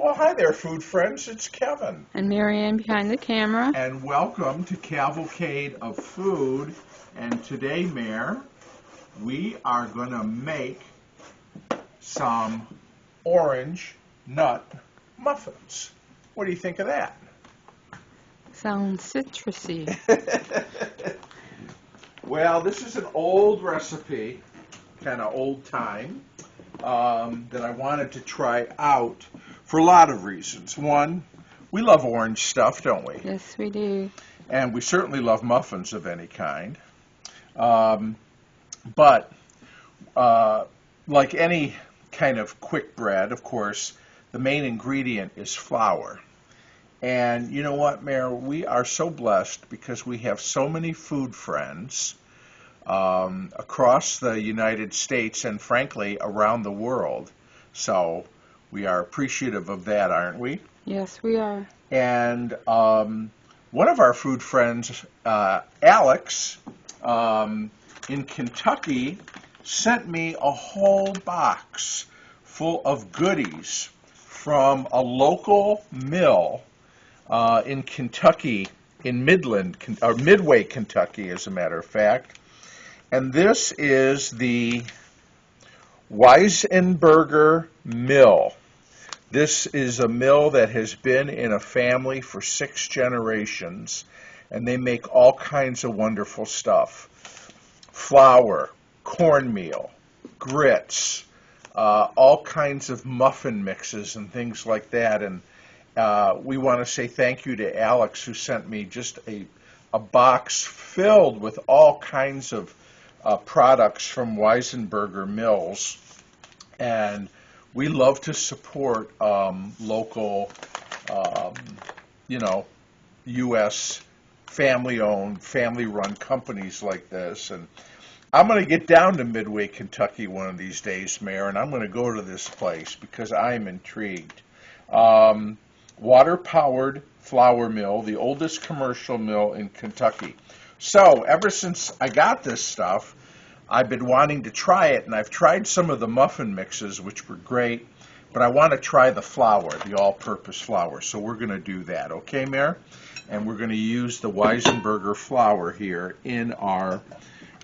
Well, hi there, food friends. It's Kevin. And Marianne behind the camera. And welcome to Cavalcade of Food. And today, Mare, we are going to make some orange nut muffins. What do you think of that? Sounds citrusy. Well, this is an old recipe, kind of old time, that I wanted to try out for a lot of reasons. One, we love orange stuff, don't we? Yes, we do. And we certainly love muffins of any kind. But like any kind of quick bread, of course, the main ingredient is flour. And you know what, Mare? We are so blessed because we have so many food friends across the United States and, frankly, around the world. So we are appreciative of that, aren't we? Yes, we are. And one of our food friends, Alex, in Kentucky, sent me a whole box full of goodies from a local mill in Kentucky, in Midway, Kentucky, as a matter of fact. And this is the Weisenberger Mill. This is a mill that has been in a family for 6 generations, and they make all kinds of wonderful stuff. Flour, cornmeal, grits, all kinds of muffin mixes and things like that. And we want to say thank you to Alex, who sent me just a box filled with all kinds of products from Weisenberger Mills. And we love to support local, U.S. family-owned, family-run companies like this. And I'm going to get down to Midway, Kentucky one of these days, Mayor, and I'm going to go to this place because I'm intrigued. Water-powered flour mill, the oldest commercial mill in Kentucky. So ever since I got this stuff, I've been wanting to try it, and I've tried some of the muffin mixes, which were great, but I want to try the flour, the all-purpose flour. So we're going to do that, okay, Mare? And we're going to use the Weisenberger flour here in our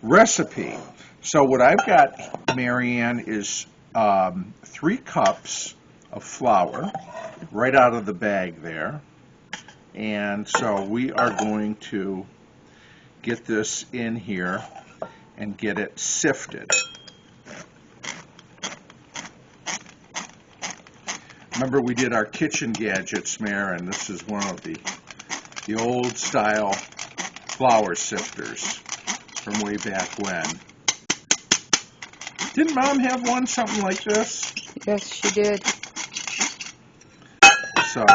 recipe. So what I've got, Marianne, is 3 cups of flour right out of the bag there. And so we are going to get this in here and get it sifted. Remember, we did our kitchen gadgets, Mare, and this is one of the old style flour sifters from way back when. Didn't Mom have one something like this? Yes, she did. So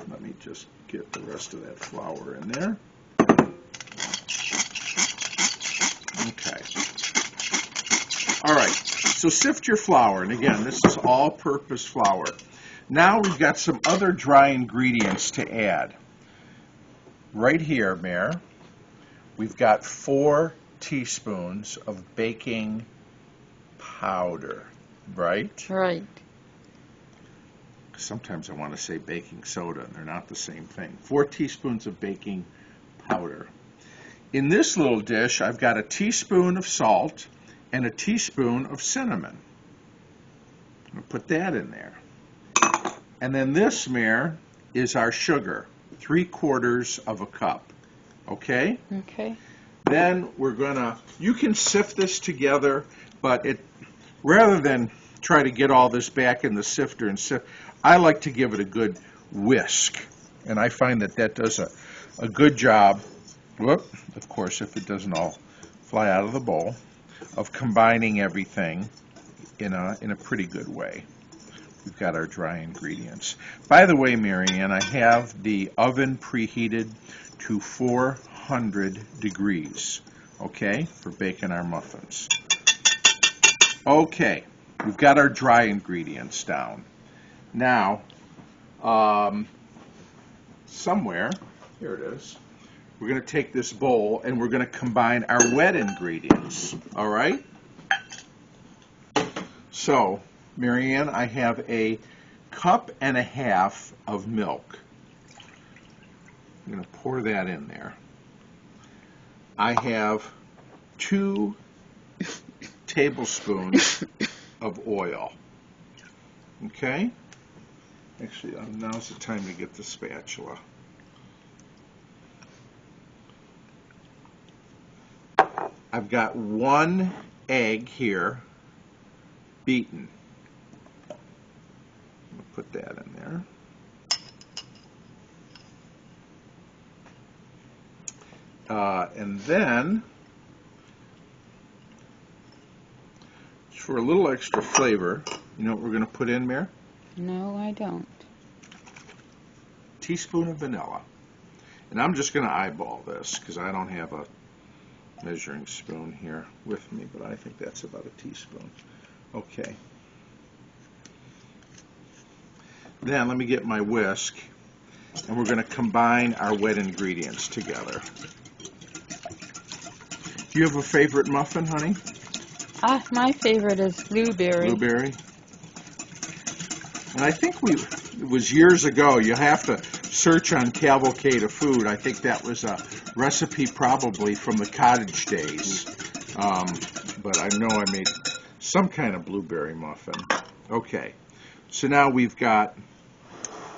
let me just get the rest of that flour in there. Okay. All right. So sift your flour, and again, this is all-purpose flour. Now we've got some other dry ingredients to add. Right here, Mare, we've got 4 teaspoons of baking powder, right? Right. Sometimes I want to say baking soda, and they're not the same thing. 4 teaspoons of baking powder. In this little dish, I've got a teaspoon of salt and a teaspoon of cinnamon. I'm going to put that in there. And then this, Mare, is our sugar, 3/4 of a cup. Okay? Okay. Then we're going to, you can sift this together, but rather than try to get all this back in the sifter and sift, I like to give it a good whisk. And I find that does a good job. Whoop, of course, if it doesn't all fly out of the bowl, of combining everything in a pretty good way. We've got our dry ingredients. By the way, Marianne, I have the oven preheated to 400 degrees, okay, for baking our muffins. Okay, we've got our dry ingredients down. Now, somewhere, here it is, we're going to take this bowl and we're going to combine our wet ingredients, all right? So Marianne, I have a cup and a half of milk. I'm going to pour that in there. I have 2 tablespoons of oil. Okay? Actually, now's the time to get the spatula. I've got 1 egg here, beaten. I'll put that in there. And then, for a little extra flavor, you know what we're going to put in there? No, I don't. Teaspoon of vanilla. And I'm just going to eyeball this because I don't have a measuring spoon here with me, but I think that's about a teaspoon. Okay. Then let me get my whisk, and we're going to combine our wet ingredients together. Do you have a favorite muffin, honey? My favorite is blueberry. Blueberry. And I think it was years ago. You have to search on Cavalcade of Food. I think that was a recipe probably from the cottage days. But I know I made some kind of blueberry muffin. Okay. So now we've got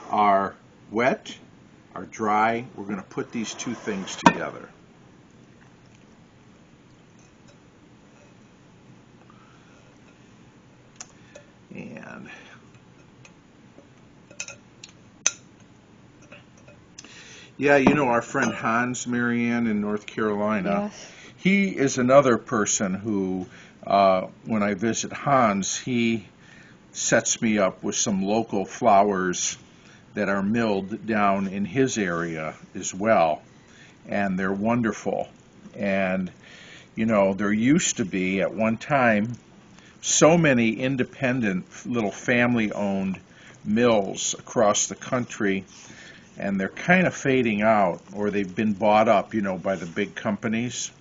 our wet, our dry. We're going to put these 2 things together. And yeah, you know our friend Hans, Marianne, in North Carolina. Yes. He is another person who, when I visit Hans, he sets me up with some local flours that are milled down in his area as well, and they're wonderful. And you know, there used to be at one time so many independent little family-owned mills across the country, and they're kind of fading out, or they've been bought up, you know, by the big companies.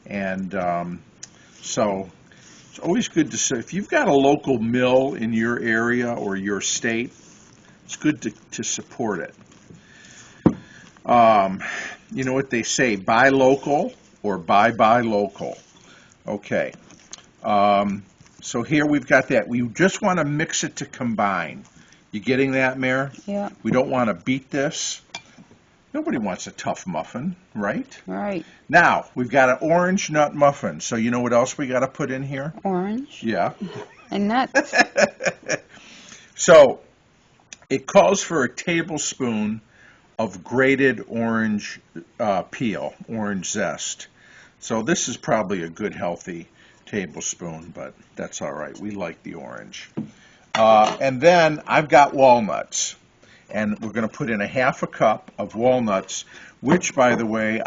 And so it's always good to say, if you've got a local mill in your area or your state, it's good to support it. You know what they say, buy local or buy local. Okay. So here we've got that. We just want to mix it to combine. You getting that, Mare? Yeah. We don't want to beat this. Nobody wants a tough muffin, right? Right. Now, we've got an orange nut muffin. So you know what else we got to put in here? Orange. Yeah. And nuts. So it calls for a tablespoon of grated orange peel, orange zest. So this is probably a good healthy tablespoon, but that's all right. We like the orange. And then I've got walnuts, and we're going to put in a 1/2 cup of walnuts, which, by the way,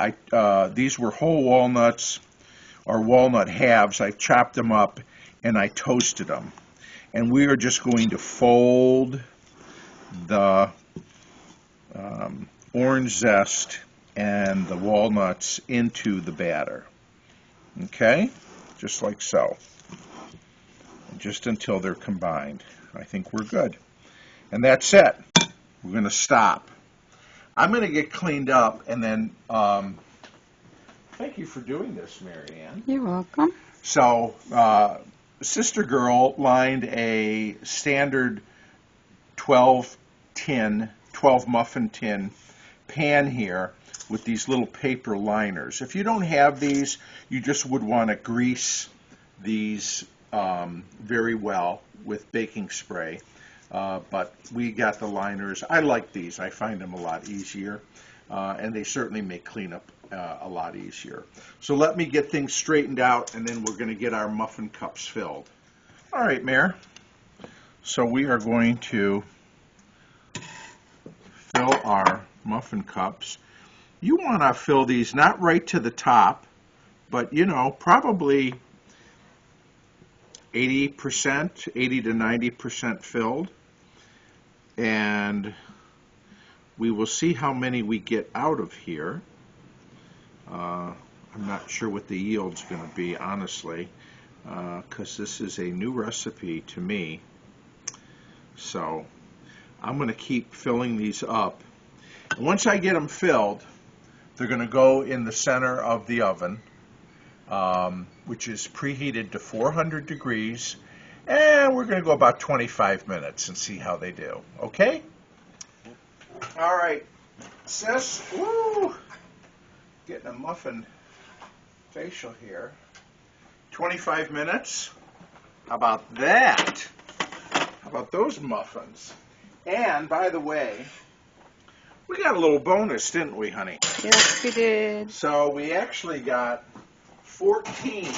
these were whole walnuts or walnut halves. I chopped them up and I toasted them. And we are just going to fold the orange zest and the walnuts into the batter. Okay? Just like so. Just until they're combined. I think we're good. And that's it. We're going to stop. I'm going to get cleaned up, and then thank you for doing this, Marianne. You're welcome. So, Sister Girl lined a standard 12 muffin tin pan here with these little paper liners. If you don't have these, you just would want to grease these very well with baking spray. But we got the liners. I like these. I find them a lot easier. And they certainly make cleanup a lot easier. So let me get things straightened out, and then we're going to get our muffin cups filled. All right, Mare. So we are going to fill our muffin cups. You want to fill these not right to the top, but, you know, probably 80%, 80 to 90% filled. And we will see how many we get out of here. I'm not sure what the yield's going to be, honestly, because this is a new recipe to me. So I'm going to keep filling these up. And once I get them filled, they're going to go in the center of the oven, which is preheated to 400 degrees. And we're going to go about 25 minutes and see how they do. Okay? All right, sis. Woo! Getting a muffin facial here. 25 minutes. How about that? How about those muffins? And, by the way, we got a little bonus, didn't we, honey? Yes, we did. So we actually got 14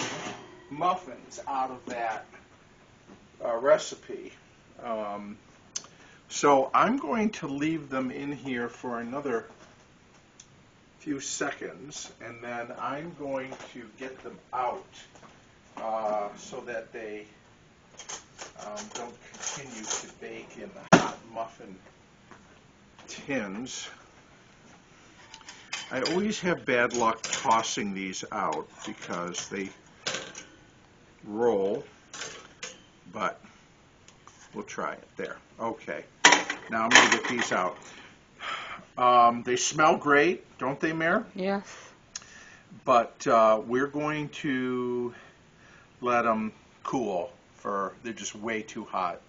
muffins out of that recipe. So I'm going to leave them in here for another few seconds, and then I'm going to get them out so that they don't continue to bake in the hot muffin tins. I always have bad luck tossing these out because they roll, but we'll try it. There. Okay. Now I'm going to get these out. They smell great, don't they, Mare? Yes. But we're going to let them cool. They're just way too hot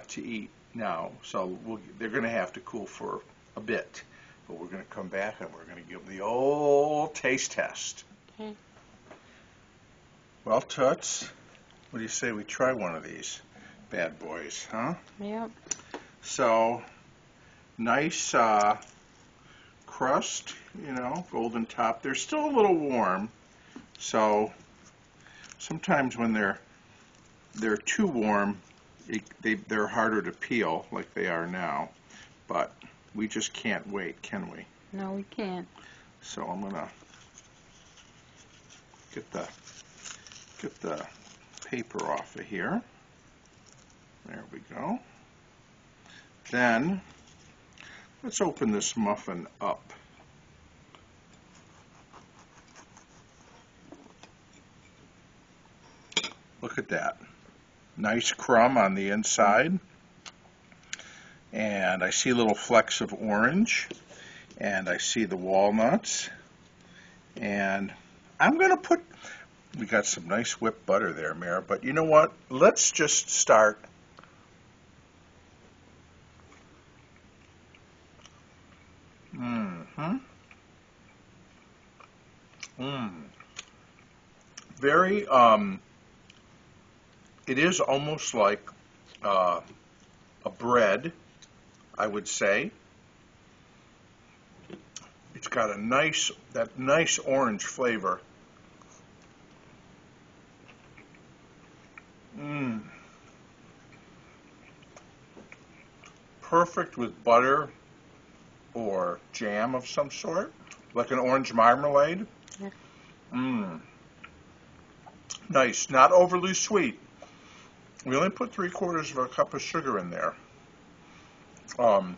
to eat now. So they're going to have to cool for a bit. But we're going to come back and we're going to give them the old taste test. Okay. Well, Toots, what do you say we try one of these bad boys, huh? Yep. So, nice crust, golden top. They're still a little warm, so sometimes when they're too warm, they're harder to peel like they are now. But we just can't wait, can we? No, we can't. So I'm gonna get the paper off of here. There we go. Then let's open this muffin up. Look at that. Nice crumb on the inside. And I see little flecks of orange. And I see the walnuts. And I'm going to we got some nice whipped butter there, Mare. But you know what? Let's just start. Very, it is almost like a bread, I would say. It's got that nice orange flavor. Perfect with butter or jam of some sort, like an orange marmalade. Yeah. Nice, not overly sweet. We only put 3/4 of a cup of sugar in there. But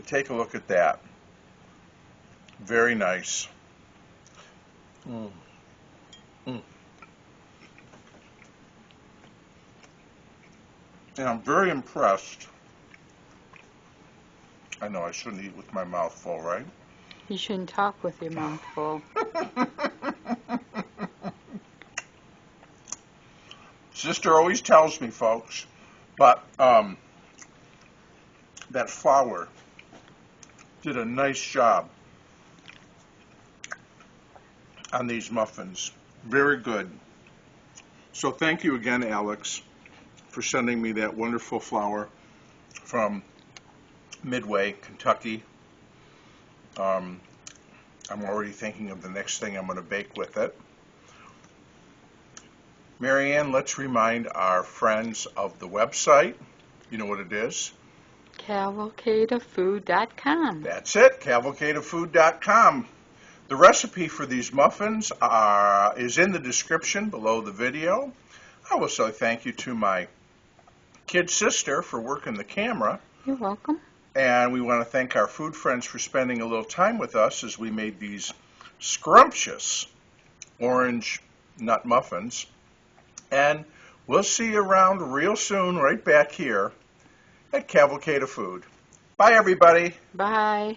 take a look at that. Very nice. And I'm very impressed. I know I shouldn't eat with my mouth full, right? You shouldn't talk with your mouth full. Sister always tells me, folks, but that flour did a nice job on these muffins. Very good. So thank you again, Alex, for sending me that wonderful flour from Midway, Kentucky. I'm already thinking of the next thing I'm going to bake with it. Marianne, let's remind our friends of the website. You know what it is? Cavalcadeoffood.com. That's it, cavalcadeoffood.com. The recipe for these muffins is in the description below the video. I will say thank you to my kid sister for working the camera. You're welcome. And we want to thank our food friends for spending a little time with us as we made these scrumptious orange nut muffins. And We'll see you around real soon right back here at Cavalcade of Food. Bye, everybody. Bye.